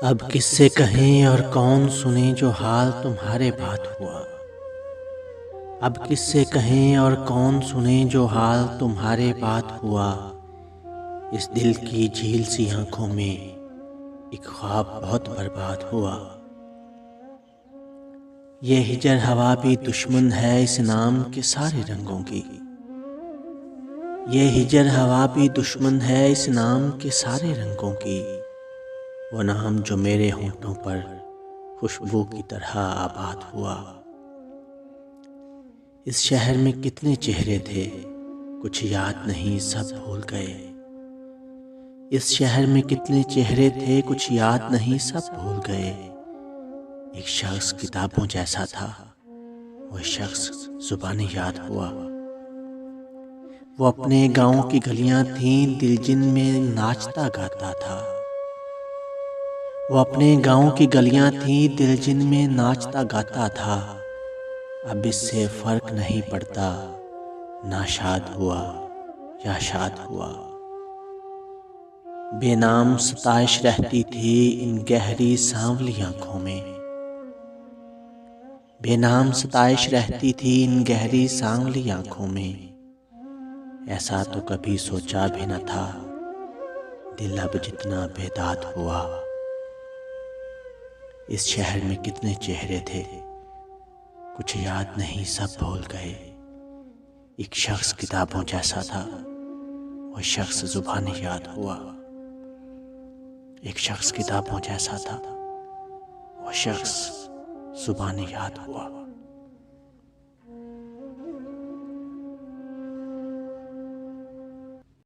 अब किससे कहें और कौन सुने जो हाल तुम्हारे बात हुआ। अब किससे कहें और कौन सुने जो हाल तुम्हारे बात हुआ। इस दिल की झील सी आंखों में एक ख्वाब बहुत बर्बाद हुआ। ये हिजर हवा भी दुश्मन है इस नाम के सारे रंगों की। ये हिजर हवा भी दुश्मन है इस नाम के सारे रंगों की। वो नाम जो मेरे होंठों पर खुशबू की तरह आबाद हुआ। इस शहर में कितने चेहरे थे कुछ याद नहीं सब भूल गए। इस शहर में कितने चेहरे थे कुछ याद नहीं सब भूल गए। एक शख्स किताबों जैसा था वो शख्स जुबानी याद हुआ। वो अपने गांव की गलियां थीं दिल जिन में नाचता गाता था। वो अपने गांव की गलियां थीं दिल जिन में नाचता गाता था। अब इससे फर्क नहीं पड़ता ना शाद हुआ या शाद हुआ। बेनाम सताइश रहती थी इन गहरी सांवली आंखों में। बेनाम सताइश रहती थी इन गहरी सांवली आंखों में। ऐसा तो कभी सोचा भी न था दिल अब जितना बेदाद हुआ। इस शहर में कितने चेहरे थे कुछ याद नहीं सब भूल गए। एक शख्स किताबों जैसा था वो शख्स जुबानी याद हुआ। एक शख्स किताबों जैसा था वो शख्स जुबानी याद हुआ।